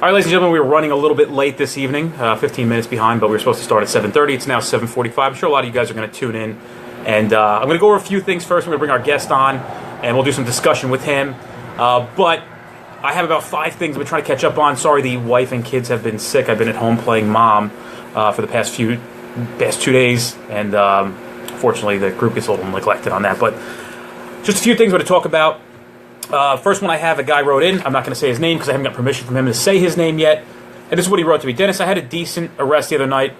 All right, ladies and gentlemen, we were running a little bit late this evening, 15 minutes behind, but we were supposed to start at 7:30. It's now 7:45. I'm sure a lot of you guys are going to tune in. And I'm going to go over a few things first. We're going to bring our guest on, and we'll do some discussion with him. But I have about 5 things I've been trying to catch up on. Sorry, the wife and kids have been sick. I've been at home playing mom for the past 2 days, and fortunately the group gets a little neglected on that. But just a few things we're going to talk about. First one I have, a guy wrote in. I'm not going to say his name because I haven't got permission from him to say his name yet. And this is what he wrote to me. Dennis, I had a decent arrest the other night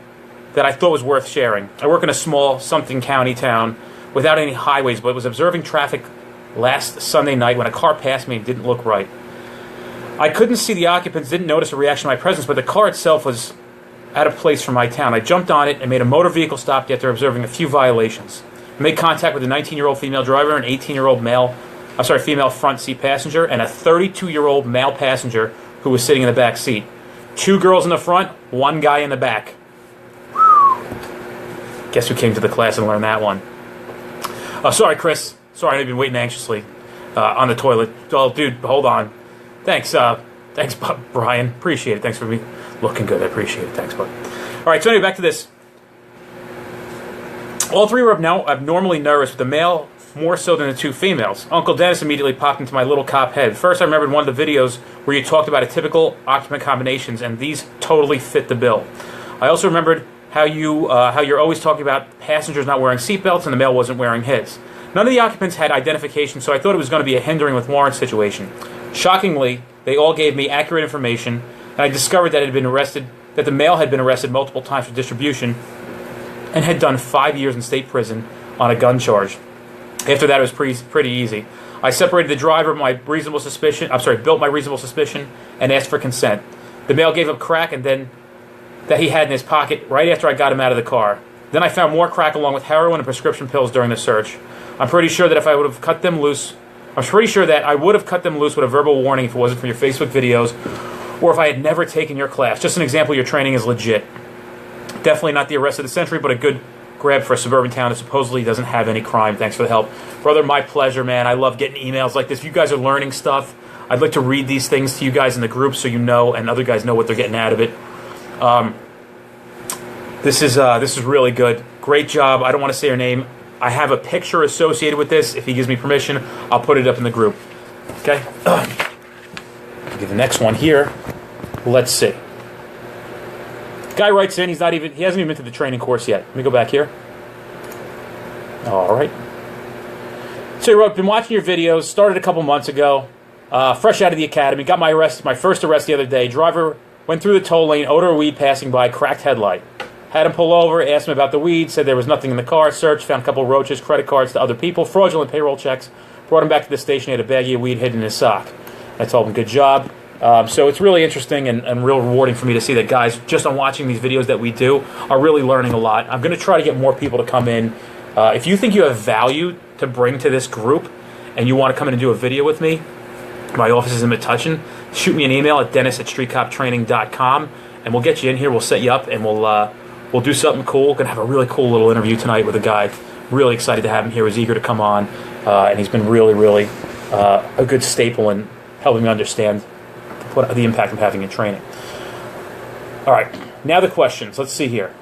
that I thought was worth sharing. I work in a small something county town without any highways, but was observing traffic last Sunday night when a car passed me and didn't look right. I couldn't see the occupants, didn't notice a reaction to my presence, but the car itself was out of place for my town. I jumped on it and made a motor vehicle stop after observing a few violations. I made contact with a 19-year-old female driver, an 18-year-old female front seat passenger, and a 32-year-old male passenger who was sitting in the back seat. 2 girls in the front, 1 guy in the back. Guess who came to the class and learned that one? Sorry, Chris. Sorry, I've been waiting anxiously on the toilet. Oh, dude, hold on. Thanks, Brian. Appreciate it. Thanks for me looking good. I appreciate it. Thanks, bud. All right, so anyway, back to this. All 3 were abnormally nervous, with the male more so than the 2 females. Uncle Dennis immediately popped into my little cop head. First, I remembered one of the videos where you talked about a typical occupant combinations, and these totally fit the bill. I also remembered how you're always talking about passengers not wearing seatbelts and the male wasn't wearing his. None of the occupants had identification, so I thought it was going to be a hindering with warrant situation. Shockingly, they all gave me accurate information, and I discovered that the male had been arrested multiple times for distribution and had done 5 years in state prison on a gun charge. After that, it was pretty easy. I separated the driver built my reasonable suspicion, and asked for consent. The male gave up crack and then that he had in his pocket right after I got him out of the car. Then I found more crack along with heroin and prescription pills during the search. I'm pretty sure that I would have cut them loose with a verbal warning if it wasn't for your Facebook videos or if I had never taken your class. Just an example, your training is legit. Definitely not the arrest of the century, but a good grab for a suburban town that supposedly doesn't have any crime. Thanks for the help. Brother, my pleasure, man. I love getting emails like this. If you guys are learning stuff, I'd like to read these things to you guys in the group so you know and other guys know what they're getting out of it. This is really good. Great job. I don't want to say your name. I have a picture associated with this. If he gives me permission, I'll put it up in the group. Okay? I'll give the next one here. Let's see. Guy writes in, he hasn't even been to the training course yet. Let me go back here. All right. So he wrote, been watching your videos, started a couple months ago, fresh out of the academy, got my first arrest the other day. Driver went through the toll lane, odor of weed passing by, cracked headlight. Had him pull over, asked him about the weed, said there was nothing in the car, searched, found a couple of roaches, credit cards to other people, fraudulent payroll checks, brought him back to the station, he had a baggie of weed hidden in his sock. I told him, good job. So it's really interesting and real rewarding for me to see that guys, just on watching these videos that we do, are really learning a lot. I'm going to try to get more people to come in. If you think you have value to bring to this group and you want to come in and do a video with me, my office is in Metuchen. Shoot me an email at dennis@streetcoptraining.com and we'll get you in here. We'll set you up and we'll do something cool. We're going to have a really cool little interview tonight with a guy. Really excited to have him here. He's eager to come on. And he's been really, really a good staple in helping me understand the impact of having in training. All right, now the questions. Let's see here.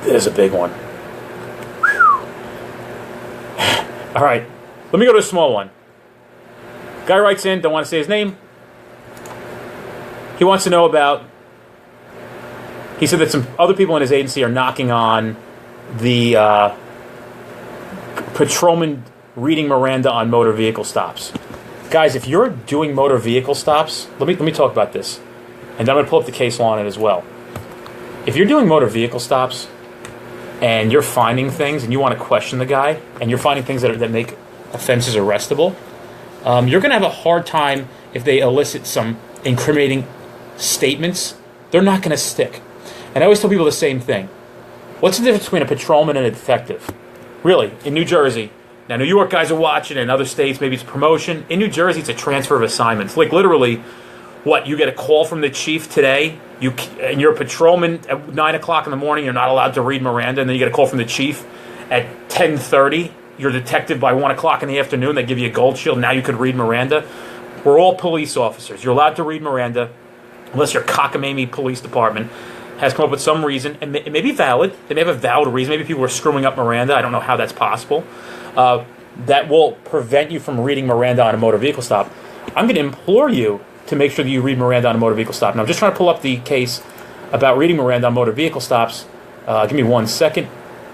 There's a big one. All right, let me go to a small one. Guy writes in, don't want to say his name. He wants to know about, he said that some other people in his agency are knocking on the patrolman reading Miranda on motor vehicle stops. Guys, if you're doing motor vehicle stops, let me talk about this. And then I'm going to pull up the case law on it as well. If you're doing motor vehicle stops and you're finding things and you want to question the guy and you're finding things that make offenses arrestable, you're going to have a hard time if they elicit some incriminating statements. They're not going to stick. And I always tell people the same thing. What's the difference between a patrolman and a detective? Really, in New Jersey, now New York guys are watching, in other states maybe it's promotion. In New Jersey, it's a transfer of assignments. Like literally, you get a call from the chief today, and you're a patrolman at 9 o'clock in the morning, you're not allowed to read Miranda, and then you get a call from the chief at 10:30, you're a detective by 1 o'clock in the afternoon, they give you a gold shield, now you could read Miranda. We're all police officers. You're allowed to read Miranda, unless your cockamamie police department has come up with some reason, and it may be valid. They may have a valid reason. Maybe people are screwing up Miranda. I don't know how that's possible. That will prevent you from reading Miranda on a motor vehicle stop. I'm going to implore you to make sure that you read Miranda on a motor vehicle stop. Now, I'm just trying to pull up the case about reading Miranda on motor vehicle stops. Give me 1 second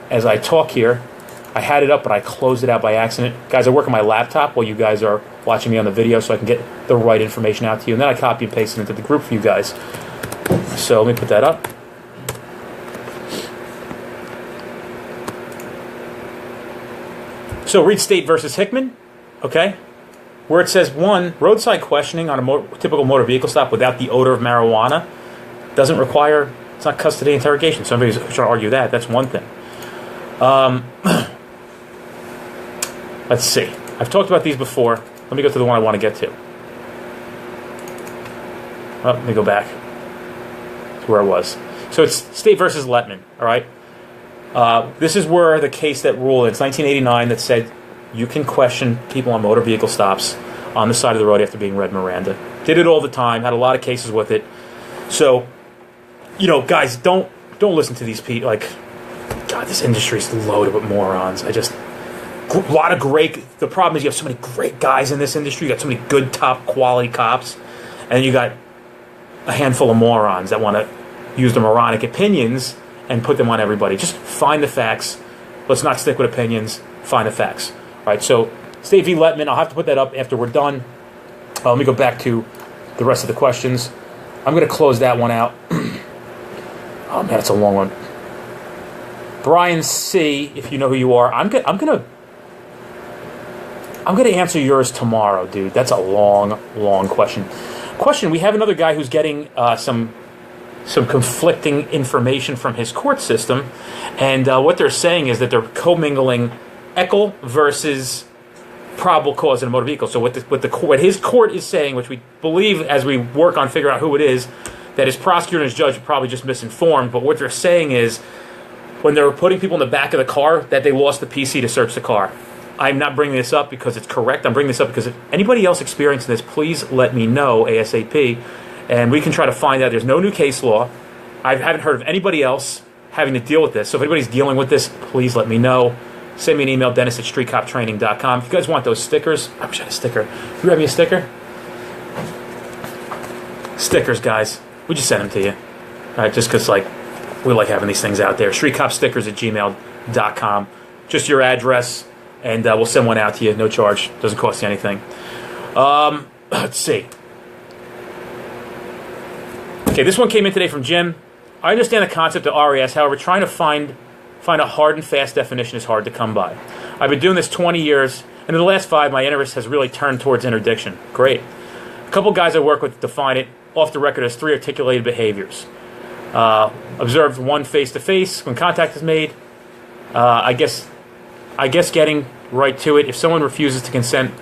as I talk here. I had it up, but I closed it out by accident. Guys, I work on my laptop while you guys are watching me on the video so I can get the right information out to you. And then I copy and paste it into the group for you guys. So let me put that up. So read State versus Hickman, okay? Where it says, 1, roadside questioning on a typical motor vehicle stop without the odor of marijuana doesn't require, it's not custody interrogation. Somebody's trying to argue that. That's one thing. Let's see. I've talked about these before. Let me go to the one I want to get to. Oh, let me go back to where I was. So it's State versus Letman, all right? This is where the case that ruled, it's 1989, that said you can question people on motor vehicle stops on the side of the road after being read Miranda. Did it all the time, had a lot of cases with it. So, you know, guys, don't listen to these people. Like, God, this industry's loaded with morons. A lot of great, the problem is you have so many great guys in this industry. You got so many good, top quality cops. And then you got a handful of morons that want to use their moronic opinions and put them on everybody. Just find the facts. Let's not stick with opinions. Find the facts. All right, so State v. Letman, I'll have to put that up after we're done. Let me go back to the rest of the questions. I'm going to close that one out. Oh, man, that's a long one. Brian C., if you know who you are, I'm going to answer yours tomorrow, dude. That's a long, long question. We have another guy who's getting some conflicting information from his court system, and what they're saying is that they're commingling Eckel versus probable cause in a motor vehicle. So what his court is saying, which we believe as we work on figuring out who it is, that his prosecutor and his judge are probably just misinformed, but what they're saying is when they were putting people in the back of the car, that they lost the PC to search the car. I'm not bringing this up because it's correct. I'm bringing this up because if anybody else experiencing this, please let me know ASAP, and we can try to find out. There's no new case law. I haven't heard of anybody else having to deal with this. So if anybody's dealing with this, please let me know. Send me an email, dennis@streetcoptraining.com. If you guys want those stickers, I wish I had a sticker. You have me a sticker? Stickers, guys. We just send them to you. All right, just because we like having these things out there. streetcopstickers@gmail.com. Just your address, and we'll send one out to you. No charge. Doesn't cost you anything. Let's see. Okay, this one came in today from Jim. I understand the concept of RAS. However, trying to find a hard and fast definition is hard to come by. I've been doing this 20 years, and in the last 5, my interest has really turned towards interdiction. Great. A couple guys I work with define it off the record as 3 articulated behaviors. Observed 1 face-to-face when contact is made. I guess getting right to it. If someone refuses to consent,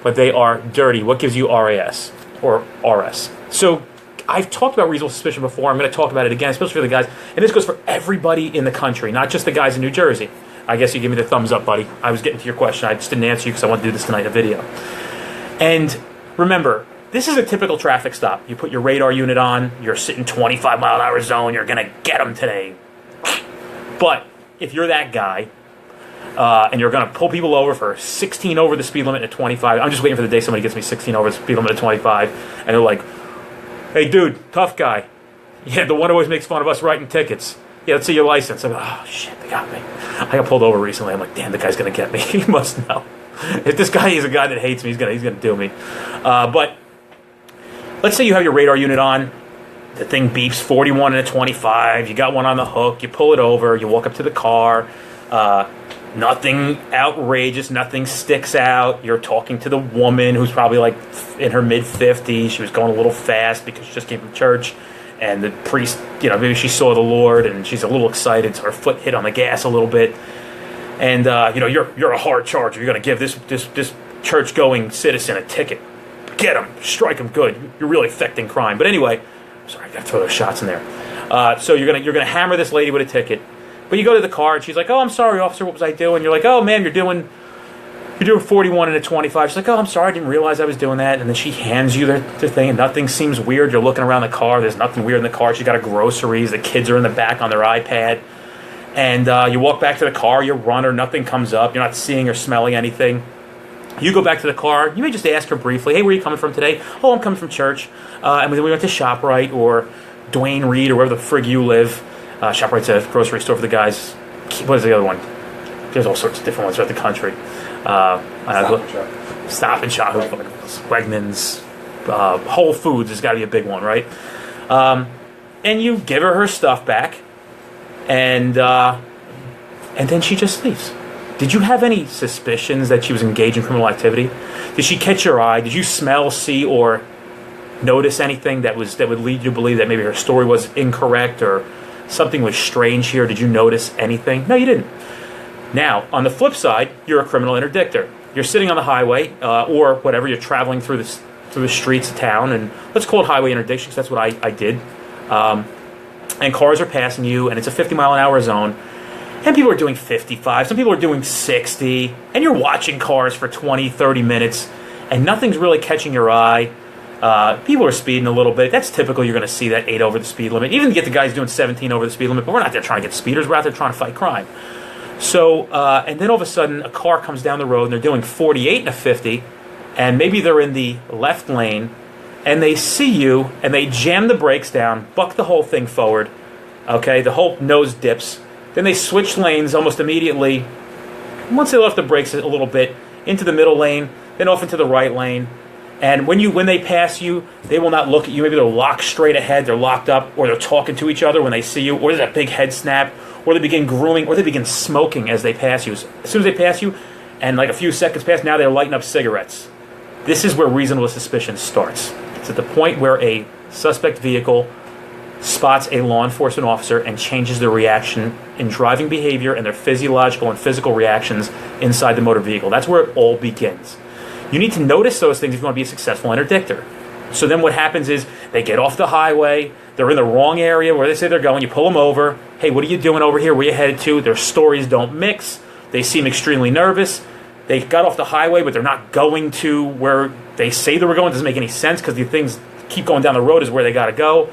but they are dirty, what gives you RAS or RS? So I've talked about reasonable suspicion before. I'm going to talk about it again, especially for the guys. And this goes for everybody in the country, not just the guys in New Jersey. I guess you give me the thumbs up, buddy. I was getting to your question. I just didn't answer you because I want to do this tonight in a video. And remember, this is a typical traffic stop. You put your radar unit on. You're sitting 25-mile-an-hour zone. You're going to get them today. But if you're that guy, and you're going to pull people over for 16 over the speed limit at 25. I'm just waiting for the day somebody gets me 16 over the speed limit at 25. And they're like, hey, dude, tough guy. Yeah, the one who always makes fun of us writing tickets. Yeah, let's see your license. I'm like, oh, shit, they got me. I got pulled over recently. I'm like, damn, the guy's going to get me. He must know. If this guy is a guy that hates me, he's gonna do me. But let's say you have your radar unit on. The thing beeps 41 and a 25. You got one on the hook. You pull it over. You walk up to the car. Nothing outrageous. Nothing sticks out. You're talking to the woman who's probably like in her mid-50s. She was going a little fast because she just came from church. And the priest, maybe she saw the Lord and she's a little excited. So her foot hit on the gas a little bit. And, you're a hard charger. You're going to give this church-going citizen a ticket. Get him. Strike him good. You're really affecting crime. But anyway, sorry, I got to throw those shots in there. So you're gonna hammer this lady with a ticket. But you go to the car and she's like, oh, I'm sorry, officer, what was I doing? You're like, oh, ma'am, you're doing You're doing 41 and a 25. She's like, oh, I'm sorry, I didn't realize I was doing that. And then she hands you the thing, and nothing seems weird. You're looking around the car. There's nothing weird in the car. She's got her groceries. The kids are in the back on their iPad. And you walk back to the car. You run her. Nothing comes up. You're not seeing or smelling anything. You go back to the car. You may just ask her briefly, hey, where are you coming from today? Oh, I'm coming from church. And then we went to ShopRite or Dwayne Reed or wherever the frig you live. ShopRite's a grocery store for the guys. What is the other one? There's all sorts of different ones throughout the country. Stop and Shop. Wegmans. Whole Foods has got to be a big one, right? And you give her stuff back. And then she just leaves. Did you have any suspicions that she was engaged in criminal activity? Did she catch your eye? Did you smell, see, or notice anything that would lead you to believe that maybe her story was incorrect or something was strange here? Did you notice anything? No, you didn't. Now, on the flip side, you're a criminal interdictor. You're sitting on the highway or whatever. You're traveling through the streets of town, and let's call it highway interdiction because that's what I did. And cars are passing you, and it's a 50-mile-an-hour zone, and people are doing 55. Some people are doing 60, and you're watching cars for 20, 30 minutes, and nothing's really catching your eye. People are speeding a little bit. That's typical. You're going to see that 8 over the speed limit. Even get the guys doing 17 over the speed limit, but we're not there trying to get speeders. We're out there trying to fight crime. So, and then all of a sudden, a car comes down the road, and they're doing 48 and a 50, and maybe they're in the left lane, and they see you, and they jam the brakes down, buck the whole thing forward, okay? The whole nose dips. Then they switch lanes almost immediately. Once they lift the brakes a little bit, into the middle lane, then off into the right lane. And when they pass you, they will not look at you. Maybe they're locked straight ahead, they're locked up, or they're talking to each other when they see you, or there's a big head snap, or they begin grooming, or they begin smoking as they pass you. As soon as they pass you, and like a few seconds pass, now they're lighting up cigarettes. This is where reasonable suspicion starts. It's at the point where a suspect vehicle spots a law enforcement officer and changes their reaction in driving behavior and their physiological and physical reactions inside the motor vehicle. That's where it all begins. You need to notice those things if you want to be a successful interdictor. So then what happens is they get off the highway, they're in the wrong area where they say they're going, you pull them over, hey, what are you doing over here, where are you headed to? Their stories don't mix, they seem extremely nervous, they got off the highway but they're not going to where they say they were going. It doesn't make any sense because the things keep going down the road is where they got to go.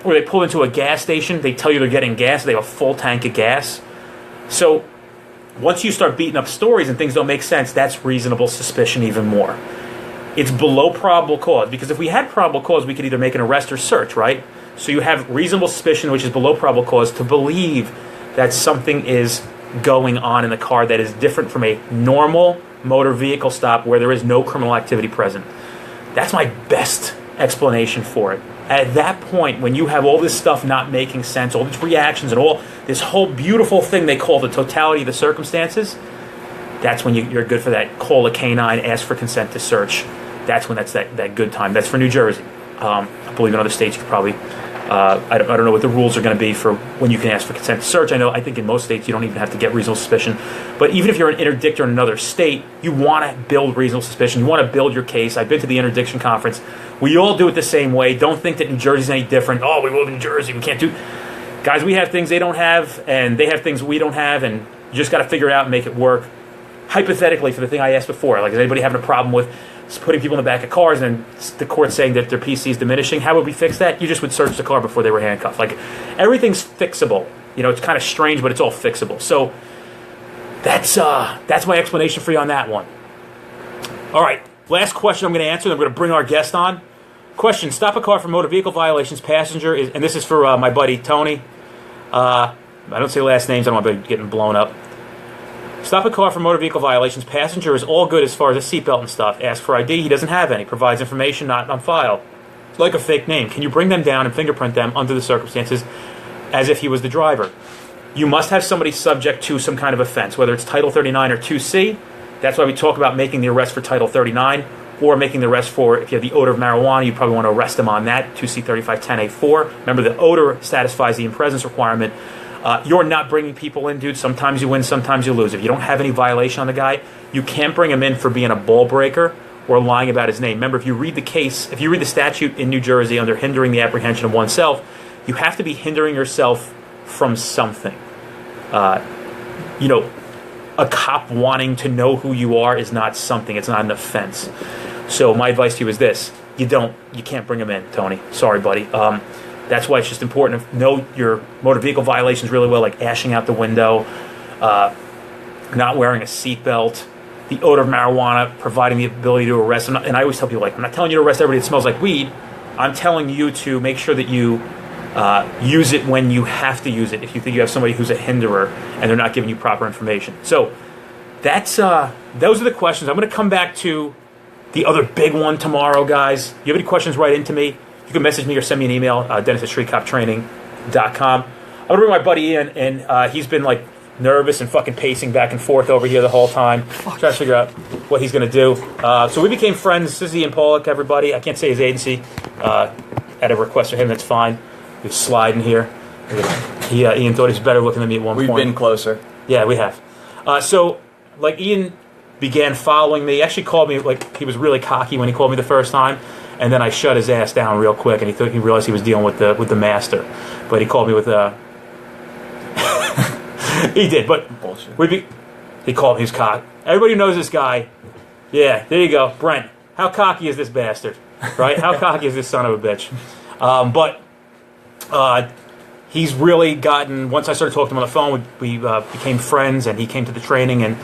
Or they pull into a gas station, they tell you they're getting gas, they have a full tank of gas. So once you start beating up stories and things don't make sense, that's reasonable suspicion even more. It's below probable cause, because if we had probable cause, we could either make an arrest or search, right? So you have reasonable suspicion, which is below probable cause, to believe that something is going on in the car that is different from a normal motor vehicle stop where there is no criminal activity present. That's my best explanation for it. At that point, when you have all this stuff not making sense, all these reactions and all this whole beautiful thing they call the totality of the circumstances, that's when you're good for that. Call a canine, ask for consent to search. That's when that's that good time. That's for New Jersey. I believe in other states you could probably, I don't know what the rules are going to be for when you can ask for consent to search. I think in most states you don't even have to get reasonable suspicion. But even if you're an interdictor in another state, you want to build reasonable suspicion. You want to build your case. I've been to the interdiction conference. We all do it the same way. Don't think that New Jersey's any different. Oh, we live in New Jersey. We can't do... Guys, we have things they don't have, and they have things we don't have, and you just got to figure it out and make it work. Hypothetically, for the thing I asked before, like is anybody having a problem with putting people in the back of cars and the court saying that their PC is diminishing, how would we fix that? You just would search the car before they were handcuffed. Like, everything's fixable. You know, it's kind of strange, but it's all fixable. So that's my explanation for you on that one. All right, last question I'm going to answer, then I'm going to bring our guest on. Question: stop a car for motor vehicle violations. Passenger is, and this is for my buddy Tony. I don't say last names. I don't want to be getting blown up. Stop a car for motor vehicle violations. Passenger is all good as far as a seatbelt and stuff. Ask for ID. He doesn't have any. Provides information not on file. Like a fake name. Can you bring them down and fingerprint them under the circumstances as if he was the driver? You must have somebody subject to some kind of offense, whether it's Title 39 or 2C. That's why we talk about making the arrest for Title 39 or making the arrest for, if you have the odor of marijuana, you probably want to arrest them on that, 2C 3510A4. Remember, the odor satisfies the in-presence requirement. You're not bringing people in, dude. Sometimes you win, sometimes you lose. If you don't have any violation on the guy, you can't bring him in for being a ball breaker or lying about his name. Remember, if you read the statute in New Jersey under hindering the apprehension of oneself, you have to be hindering yourself from something. A a cop wanting to know who you are is not something. It's not an offense. So my advice to you is this: you can't bring him in, Tony. Sorry, buddy. That's why it's just important to know your motor vehicle violations really well, like ashing out the window, not wearing a seatbelt, the odor of marijuana, providing the ability to arrest. And I always tell people, like, I'm not telling you to arrest everybody that smells like weed. I'm telling you to make sure that you use it when you have to use it if you think you have somebody who's a hinderer and they're not giving you proper information. So those are the questions. I'm going to come back to the other big one tomorrow, guys. You have any questions, write into me. You can message me or send me an email, dennis@streetcoptraining.com. I'm going to bring my buddy Ian, and he's been like nervous and fucking pacing back and forth over here the whole time, trying to figure out what he's going to do. So we became friends. This is Ian Pollock, everybody. I can't say his agency. At a request for him, that's fine. He's sliding here. Ian thought he was better looking than me at one point. We've been closer. Yeah, we have. So, like, Ian began following me. He actually called me, like, he was really cocky when he called me the first time. And then I shut his ass down real quick, and he realized he was dealing with the master. But he called me with he did, but bullshit. He called me, he was cocky. Everybody knows this guy. Yeah, there you go. Brent, how cocky is this bastard? Right? How cocky is this son of a bitch? But he's really gotten, once I started talking to him on the phone, we became friends, and he came to the training, and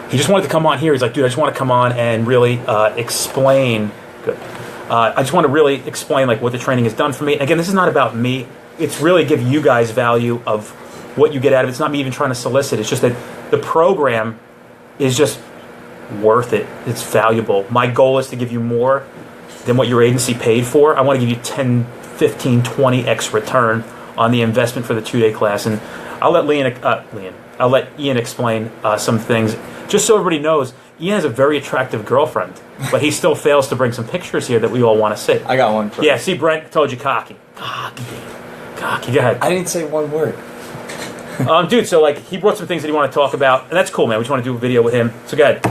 he just wanted to come on here. He's like, dude, I just want to come on and really explain. Good. I just want to really explain like what the training has done for me. Again, this is not about me. It's really give you guys value of what you get out of it. It's not me even trying to solicit. It's just that the program is just worth it. It's valuable. My goal is to give you more than what your agency paid for. I want to give you 10, 15, 20x return on the investment for the 2-day class. And I'll let I'll let Ian explain some things. Just so everybody knows, Ian has a very attractive girlfriend, but he still fails to bring some pictures here that we all want to see. I got one. Yeah, see, Brent, I told you cocky. Cocky. Go ahead. I didn't say one word. Dude, so like he brought some things that he wanted to talk about, and that's cool, man. We just want to do a video with him. So go ahead.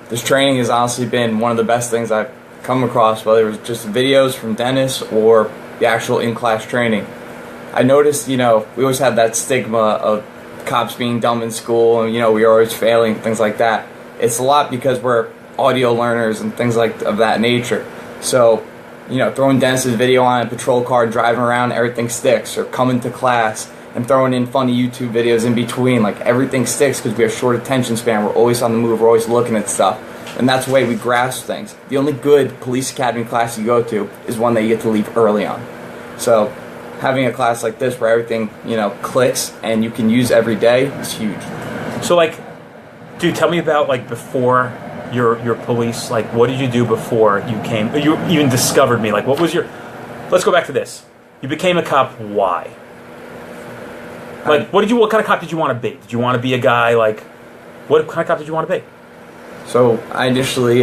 This training has honestly been one of the best things I've come across, whether it was just videos from Dennis or the actual in-class training. I noticed, we always have that stigma of cops being dumb in school, and we are always failing, things like that. It's a lot because we're audio learners and things like of that nature. So, throwing Dennis's video on a patrol car, driving around, everything sticks. Or coming to class and throwing in funny YouTube videos in between, like everything sticks because we have short attention span. We're always on the move. We're always looking at stuff, and that's the way we grasp things. The only good police academy class you go to is one that you get to leave early on. So, having a class like this where everything clicks and you can use every day is huge. So, like, dude, tell me about like before your police. Like, what did you do before you even discovered me? Like, what was your? Let's go back to this. You became a cop. Why? Like, what kind of cop did you want to be? Did you want to be a guy like? What kind of cop did you want to be? So I initially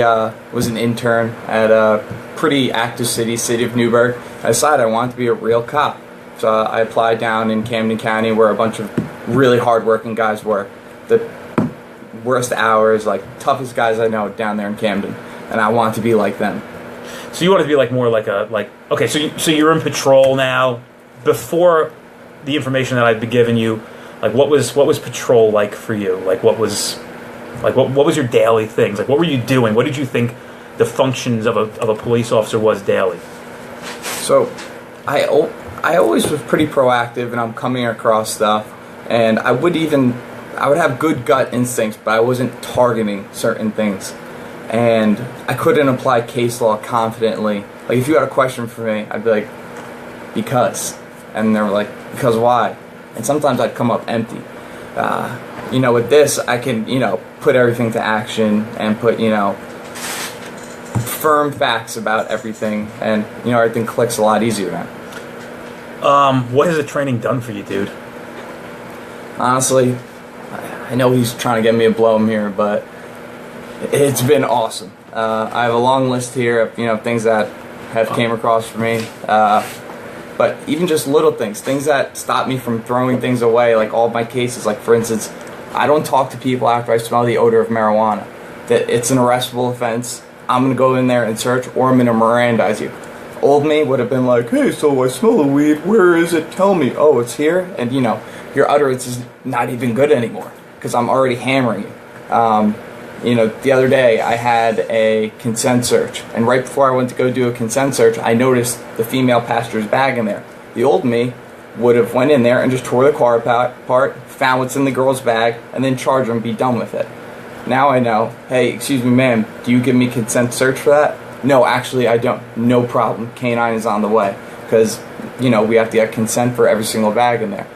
was an intern at a pretty active city of Newburgh. I decided I wanted to be a real cop. So I applied down in Camden County where a bunch of really hard-working guys were. The worst hours, like toughest guys I know down there in Camden. And I wanted to be like them. So you wanted to be like more like okay, so you're in patrol now. Before the information that I've been giving you, like what was patrol like for you? Like what was your daily things? Like what were you doing? What did you think the functions of a police officer was daily? So I always was pretty proactive, and I'm coming across stuff, and I would have good gut instincts, but I wasn't targeting certain things, and I couldn't apply case law confidently. Like if you had a question for me, I'd be like, because, and they were like, because why? And sometimes I'd come up empty. With this, I can, put everything to action and put, firm facts about everything, and, everything clicks a lot easier now. What has the training done for you, dude? Honestly, I know he's trying to get me to blow him here, but it's been awesome. I have a long list here of, things that have came across for me. But even just little things that stop me from throwing things away, like all of my cases. Like, for instance, I don't talk to people after I smell the odor of marijuana. That it's an arrestable offense. I'm going to go in there and search, or I'm going to Mirandize you. Old me would have been like, hey, so I smell a weed, where is it? Tell me. Oh, it's here? And, you know, your utterance is not even good anymore because I'm already hammering you. You know, the other day I had a consent search, and right before I went to go do a consent search, I noticed the female passenger's bag in there. The old me would have went in there and just tore the car apart, found what's in the girl's bag, and then charged her and be done with it. Now I know, hey, excuse me, ma'am, do you give me consent search for that? No, actually I don't. No problem. K9 is on the way. Because, you know, we have to get consent for every single bag in there.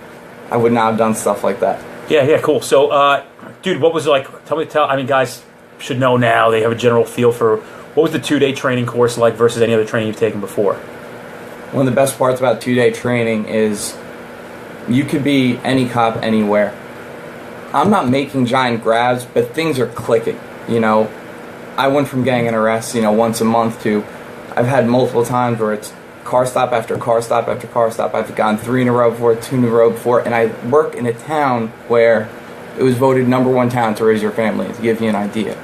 I would not have done stuff like that. Yeah, cool. So, dude, what was it like? I mean, guys should know now. They have a general feel for what was the 2-day training course like versus any other training you've taken before? One of the best parts about 2-day training is you could be any cop anywhere. I'm not making giant grabs, but things are clicking. You know, I went from getting an arrest, you know, once a month to I've had multiple times where it's car stop after car stop after car stop. I've gone 3 in a row before, 2 in a row before, and I work in a town where it was voted #1 town to raise your family, to give you an idea.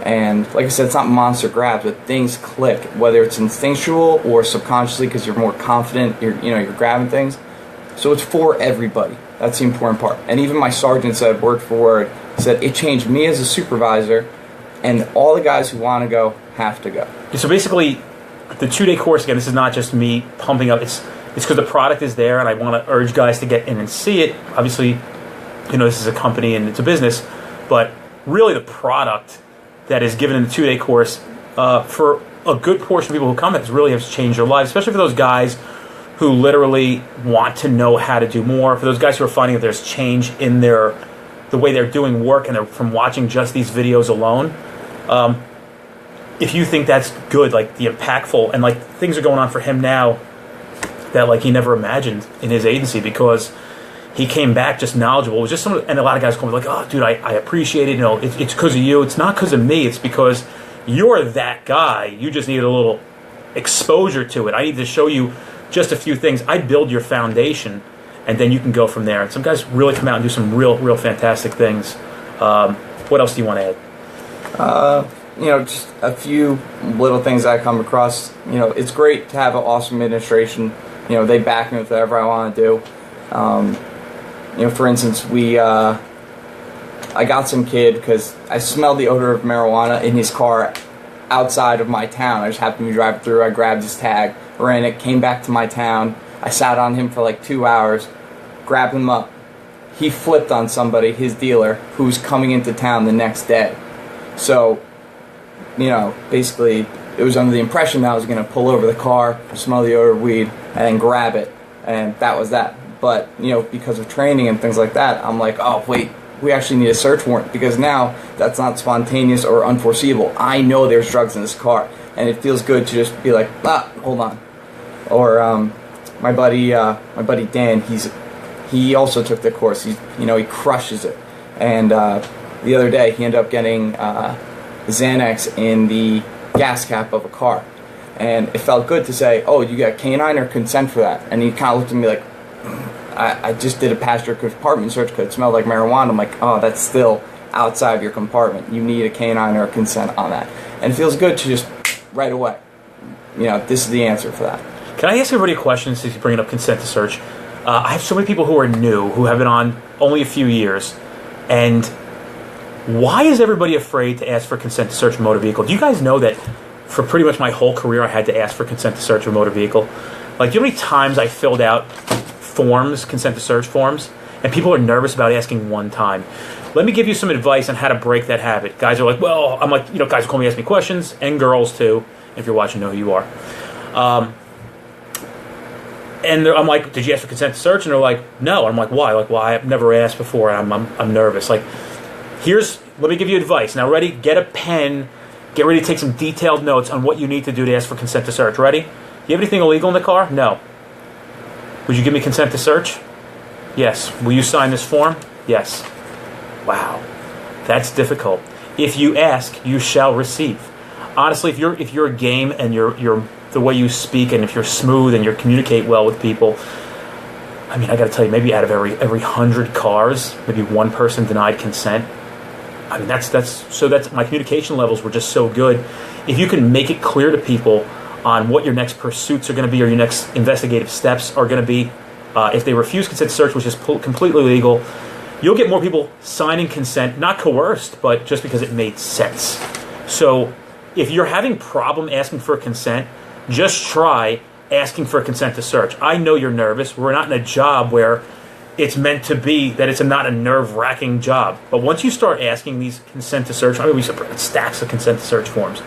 And like I said, it's not monster grabs, but things click, whether it's instinctual or subconsciously because you're more confident, you're grabbing things. So it's for everybody. That's the important part. And even my sergeant said, word for word, said it changed me as a supervisor, and all the guys who want to go have to go. So basically, the 2-day course, again, this is not just me pumping up. It's because the product is there, and I want to urge guys to get in and see it. Obviously, you know, this is a company and it's a business, but really the product that is given in the 2-day course for a good portion of people who come, it really has changed their lives, especially for those guys who literally want to know how to do more, for those guys who are finding that there's change in the way they're doing work and they're from watching just these videos alone. If you think that's good, like the impactful, and like things are going on for him now that like he never imagined in his agency because he came back just knowledgeable. It was just and a lot of guys come like, oh, dude, I appreciate it. You know, it's because of you. It's not because of me. It's because you're that guy. You just needed a little exposure to it. I need to show you just a few things. I build your foundation, and then you can go from there. And some guys really come out and do some real fantastic things. What else do you want to add? You know, just a few little things I come across. You know, it's great to have an awesome administration. You know, they back me with whatever I want to do. You know, for instance, I got some kid because I smelled the odor of marijuana in his car outside of my town. I just happened to be driving through. I grabbed his tag, ran it, came back to my town. I sat on him for like 2 hours, grabbed him up. He flipped on somebody, his dealer, who was coming into town the next day. So, you know, basically, it was under the impression that I was going to pull over the car, smell the odor of weed, and then grab it. And that was that. But, you know, because of training and things like that, I'm like, oh, wait, we actually need a search warrant. Because now, that's not spontaneous or unforeseeable. I know there's drugs in this car. And it feels good to just be like, hold on. Or my buddy Dan, he also took the course. He crushes it. And the other day, he ended up getting Xanax in the gas cap of a car. And it felt good to say, oh, you got K9 or consent for that? And he kind of looked at me like, I just did a passenger compartment search because it smelled like marijuana. I'm like, oh, that's still outside your compartment. You need a K9 or a consent on that. And it feels good to just right away. You know, this is the answer for that. Can I ask everybody a question since you're bringing up consent to search? I have so many people who are new, who have been on only a few years, and why is everybody afraid to ask for consent to search a motor vehicle? Do you guys know that for pretty much my whole career I had to ask for consent to search a motor vehicle? Like, do you know how many times I filled out forms, consent to search forms, and people are nervous about asking one time? Let me give you some advice on how to break that habit. Guys are like, well, I'm like, you know, guys call me, ask me questions, and girls too. If you're watching, know who you are. And I'm like, did you ask for consent to search? And they're like, no. And I'm like, why? Like, well, I've never asked before. And I'm nervous. Like, let me give you advice. Now, ready? Get a pen. Get ready to take some detailed notes on what you need to do to ask for consent to search. Ready? You have anything illegal in the car? No. Would you give me consent to search? Yes. Will you sign this form? Yes. Wow. That's difficult. If you ask, you shall receive. Honestly, if you're a game and you're the way you speak and if you're smooth and you communicate well with people, I mean, I got to tell you, maybe out of every 100 cars, maybe one person denied consent. I mean, that's my communication levels were just so good. If you can make it clear to people on what your next pursuits are going to be or your next investigative steps are going to be. If they refuse consent to search, which is completely legal, you'll get more people signing consent, not coerced, but just because it made sense. So if you're having problem asking for consent, just try asking for consent to search. I know you're nervous. We're not in a job where it's meant to be that it's not a nerve-wracking job. But once you start asking these consent to search, I mean, we stacks of consent to search forms.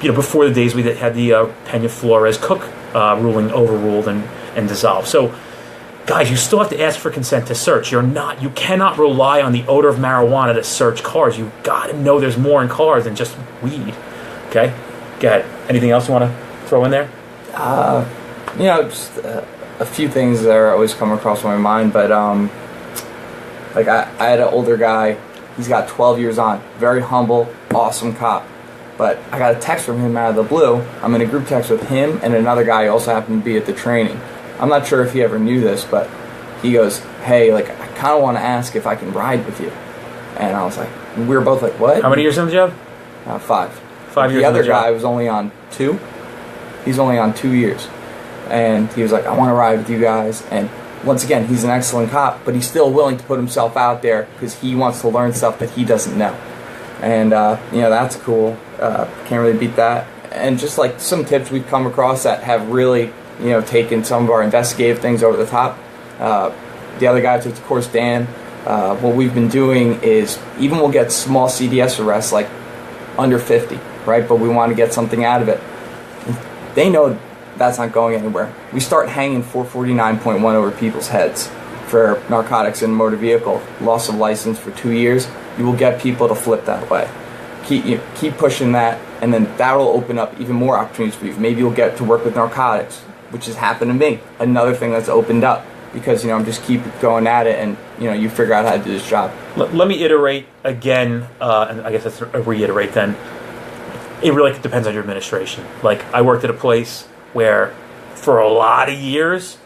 Before the days we had the Pena Flores Cook ruling overruled and dissolved. So, guys, you still have to ask for consent to search. You cannot rely on the odor of marijuana to search cars. You got to know there's more in cars than just weed. Okay, go ahead. Anything else you want to throw in there? Just a few things that are always come across my mind, but like I had an older guy. He's got 12 years on. Very humble, awesome cop. But I got a text from him out of the blue. I'm in a group text with him and another guy who also happened to be at the training. I'm not sure if he ever knew this, but he goes, "Hey, like, I kind of want to ask if I can ride with you." And I was like, we were both like, "What?" How many years in the job? 5. 5 years. The other guy was only on 2. He's only on 2 years. And he was like, "I want to ride with you guys." And once again, he's an excellent cop, but he's still willing to put himself out there because he wants to learn stuff that he doesn't know. And, that's cool. Can't really beat that. And just like some tips we've come across that have really, taken some of our investigative things over the top. The other guy took the course, Dan. What we've been doing is even we'll get small CDS arrests, like under 50, right? But we want to get something out of it. They know that's not going anywhere. We start hanging 449.1 over people's heads for narcotics in a motor vehicle, loss of license for 2 years. You will get people to flip that way. Keep pushing that, and then that will open up even more opportunities for you. Maybe you'll get to work with narcotics, which has happened to me. Another thing that's opened up because I'm just keep going at it, and you figure out how to do this job. Let me iterate again, and I guess that's a reiterate then. It really depends on your administration. Like, I worked at a place where for a lot of years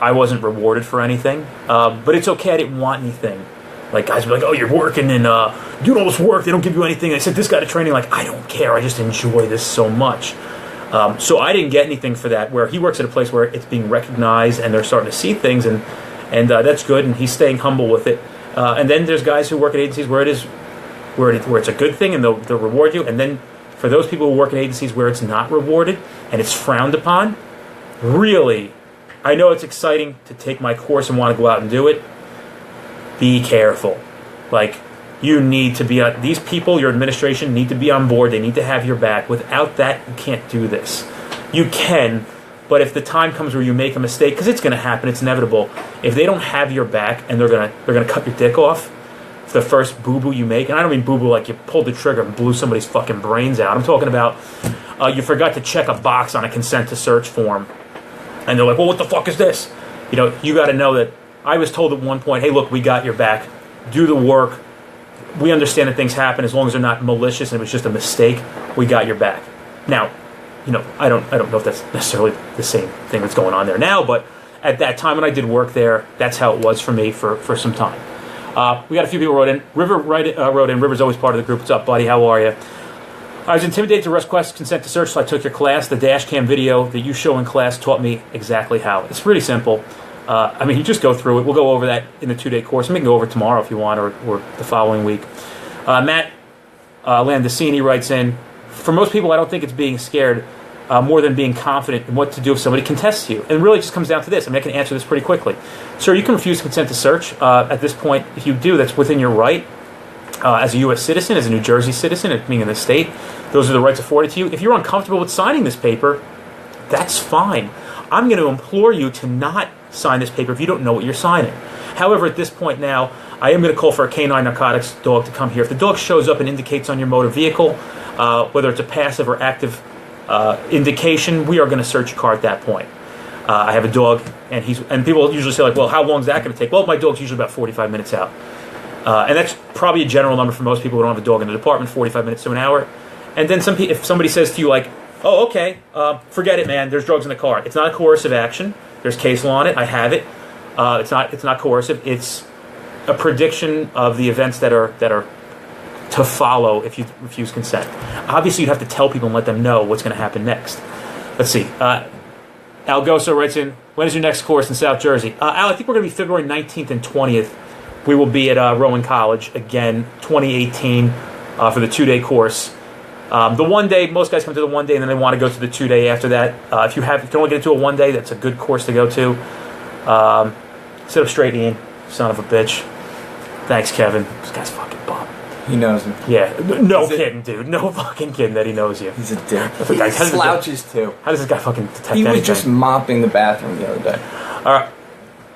I wasn't rewarded for anything, but it's okay. I didn't want anything. Like, guys would be like, "Oh, you're working and doing all this work, they don't give you anything." And I said, "This guy to training," like, I don't care, I just enjoy this so much. So I didn't get anything for that, where he works at a place where it's being recognized and they're starting to see things, and that's good, and he's staying humble with it. And then there's guys who work at agencies where it's a good thing and they'll reward you, and then for those people who work in agencies where it's not rewarded and it's frowned upon, really, I know it's exciting to take my course and want to go out and do it. Be careful. Like, you need to be these people, your administration, need to be on board. They need to have your back. Without that, you can't do this. You can, but if the time comes where you make a mistake, because it's going to happen, it's inevitable. If they don't have your back and they're gonna cut your dick off, the first boo-boo you make, and I don't mean boo-boo like you pulled the trigger and blew somebody's fucking brains out. I'm talking about you forgot to check a box on a consent to search form, and they're like, "Well, what the fuck is this?" You got to know that. I was told at one point, "Hey, look, we got your back. Do the work. We understand that things happen as long as they're not malicious and it was just a mistake. We got your back." Now, I don't know if that's necessarily the same thing that's going on there now, but at that time when I did work there, that's how it was for me for some time. We got a few people wrote in. River wrote in. River's always part of the group. What's up, buddy? How are you? "I was intimidated to request consent to search, so I took your class. The dash cam video that you show in class taught me exactly how." It's pretty simple. You just go through it. We'll go over that in the 2-day course. We can go over it tomorrow if you want, or the following week. Matt Landicini writes in, "For most people, I don't think it's being scared more than being confident in what to do if somebody contests you." And it really just comes down to this. I can answer this pretty quickly. Sir, you can refuse consent to search. At this point, if you do, that's within your right. As a U.S. citizen, as a New Jersey citizen, being in the state, those are the rights afforded to you. If you're uncomfortable with signing this paper, that's fine. I'm going to implore you to not sign this paper if you don't know what you're signing. However, at this point now, I am going to call for a canine narcotics dog to come here. If the dog shows up and indicates on your motor vehicle, whether it's a passive or active indication, we are going to search your car at that point. I have a dog, and people usually say, like, "Well, how long is that going to take?" Well, my dog's usually about 45 minutes out. And that's probably a general number for most people who don't have a dog in the department, 45 minutes to an hour. And then if somebody says to you, like, "Oh, okay, forget it, man, there's drugs in the car." It's not a coercive action. There's case law on it. I have it. It's not coercive. It's a prediction of the events that are to follow if you refuse consent. Obviously, you'd have to tell people and let them know what's going to happen next. Let's see. Algoso writes in, when is your next course in South Jersey? Al, I think we're going to be February 19th and 20th. We will be at Rowan College, again, 2018, for the 2-day course. The 1 day, most guys come to the 1 day and then they want to go to the 2 day after that. If you can only get into a 1 day, that's a good course to go to. Sit up straight, Ian, son of a bitch. Thanks, Kevin. This guy's fucking bum. He knows me. Yeah, no kidding, dude. No fucking kidding that he knows you. He's a dick. He slouches too. How does this guy fucking detect anything? anything? Was just mopping the bathroom the other day. All right.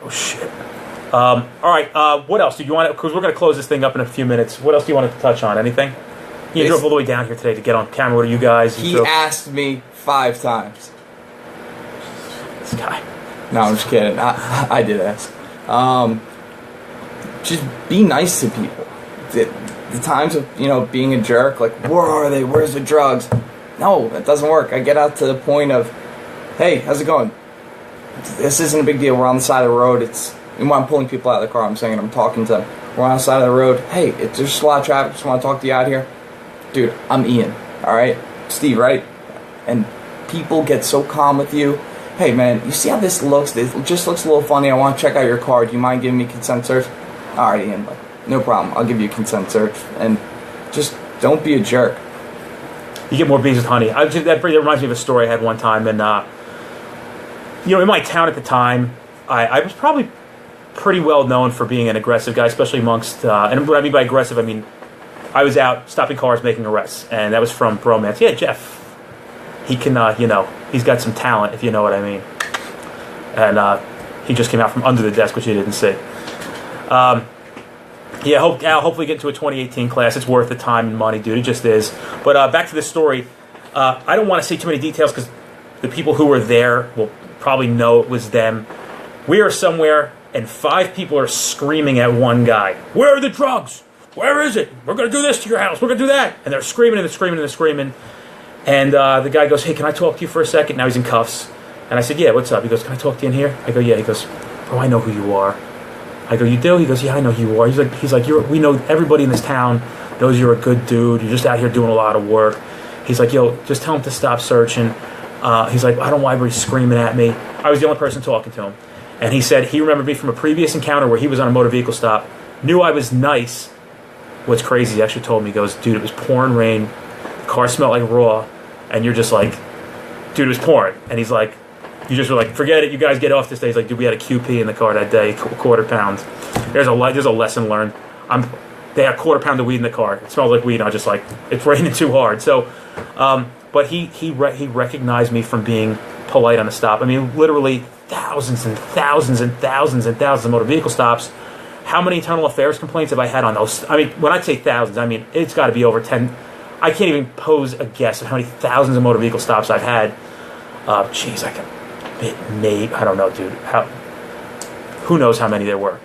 Oh, shit. All right, what else? Do you want to, because we're going to close this thing up in a few minutes. What else do you want to touch on? Anything? You drove all the way down here today to get on camera. What are you guys? He asked me 5 times. This guy. No, I'm just kidding. I did ask. Just be nice to people. The times of, being a jerk, like, where are they? Where's the drugs? No, that doesn't work. I get out to the point of, hey, how's it going? This isn't a big deal. We're on the side of the road. And when I'm pulling people out of the car, I'm saying, I'm talking to them. We're on the side of the road. Hey, there's just a lot of traffic. Just want to talk to you out here. Dude, I'm Ian. All right? Steve, right? And people get so calm with you. Hey, man, you see how this looks? It just looks a little funny. I want to check out your car. Do you mind giving me consent search? All right, Ian. No problem. I'll give you a consent search. And just don't be a jerk. You get more bees with honey. That reminds me of a story I had one time. And, in my town at the time, I was probably pretty well known for being an aggressive guy, especially amongst, and what I mean by aggressive, I mean, I was out stopping cars, making arrests, and that was from bromance. Yeah, Jeff, he can, he's got some talent, if you know what I mean. And he just came out from under the desk, which you didn't see. Yeah, I'll hopefully get into a 2018 class. It's worth the time and money, dude. It just is. But back to this story. I don't want to say too many details because the people who were there will probably know it was them. We are somewhere, and 5 people are screaming at one guy. Where are the drugs? Where is it? We're going to do this to your house. We're going to do that. And they're screaming and they're screaming and they're screaming. And the guy goes, hey, can I talk to you for a second? Now he's in cuffs. And I said, yeah, what's up? He goes, can I talk to you in here? I go, yeah. He goes, bro, I know who you are. I go, you do? He goes, yeah, I know who you are. He's like, we know everybody in this town knows you're a good dude. You're just out here doing a lot of work. He's like, yo, just tell him to stop searching. He's like, I don't know why everybody's screaming at me. I was the only person talking to him. And he said he remembered me from a previous encounter where he was on a motor vehicle stop, knew I was nice. What's crazy, he actually told me, he goes, dude, it was pouring rain, the car smelled like raw, and you're just like, dude, it was pouring. And he's like, you just were like, forget it, you guys get off this day. He's like, dude, we had a QP in the car that day, quarter pound. There's a lesson learned. They had a quarter pound of weed in the car. It smells like weed. And I was just like, it's raining too hard. So, but he recognized me from being polite on the stop. I mean, literally thousands and thousands and thousands and thousands of motor vehicle stops. How many internal affairs complaints have I had on those? I mean, when I say thousands, I mean, it's got to be over 10. I can't even pose a guess of how many thousands of motor vehicle stops I've had. Jeez, I don't know, dude. Who knows how many there were?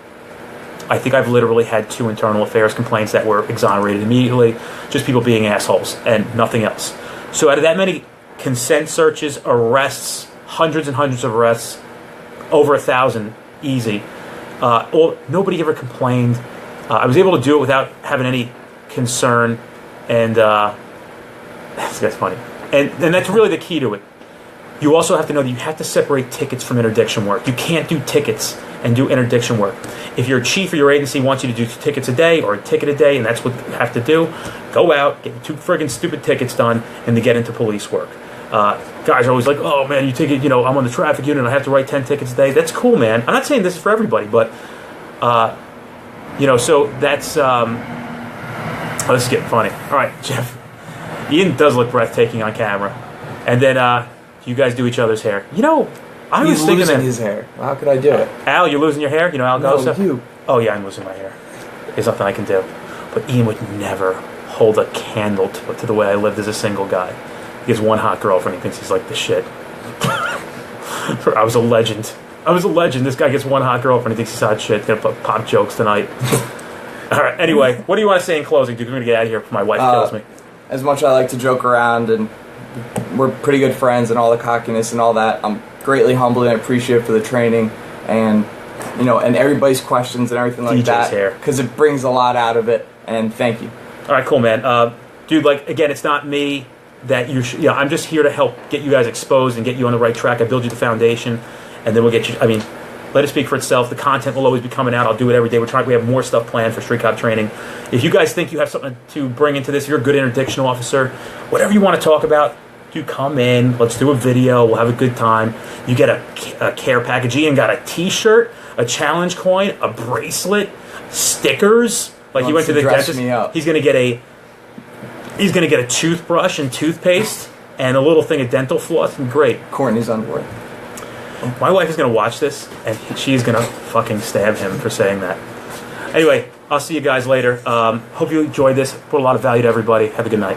I think I've literally had 2 internal affairs complaints that were exonerated immediately. Just people being assholes and nothing else. So out of that many consent searches, arrests, hundreds and hundreds of arrests, over 1,000, easy. Nobody ever complained. I was able to do it without having any concern, and that's funny. And that's really the key to it. You also have to know that you have to separate tickets from interdiction work. You can't do tickets and do interdiction work. If your chief or your agency wants you to do 2 tickets a day or a ticket a day, and that's what you have to do, go out, get 2 friggin' stupid tickets done, and to get into police work. Guys are always like, oh man, you take it, I'm on the traffic unit, I have to write 10 tickets a day. That's cool, man. I'm not saying this is for everybody, but, so that's, this is getting funny. All right, Jeff. Ian does look breathtaking on camera. And then, you guys do each other's hair. I was thinking losing his hair. How could I do it? Al, you're losing your hair? Al goes. No, you. Oh yeah, I'm losing my hair. There's nothing I can do. But Ian would never hold a candle to the way I lived as a single guy. He has one hot girlfriend. He thinks he's like the shit. I was a legend. This guy gets one hot girlfriend. He thinks he's hot shit. He's gonna pop jokes tonight. All right. Anyway, what do you want to say in closing, dude? I'm gonna get out of here before my wife kills me. As much as I like to joke around, and we're pretty good friends, and all the cockiness and all that, I'm greatly humbled and appreciative for the training, and and everybody's questions and everything like DJ's that, hair. because it brings a lot out of it. And thank you. All right, cool, man. Dude, like, again, it's not me that I'm just here to help get you guys exposed and get you on the right track. I build you the foundation, and then we'll get you, I mean, let it speak for itself. The content will always be coming out. I'll do it every day. We have more stuff planned for street cop training. If you guys think you have something to bring into this, you're a good interdiction officer, whatever you want to talk about, do come in. Let's do a video. We'll have a good time. You get a care package. Ian got a t-shirt, a challenge coin, a bracelet, stickers. Like, he went to the dentist. He's gonna get a toothbrush and toothpaste and a little thing of dental floss. Great. Courtney's on board. My wife is going to watch this, and she's going to fucking stab him for saying that. Anyway, I'll see you guys later. Hope you enjoyed this. Put a lot of value to everybody. Have a good night.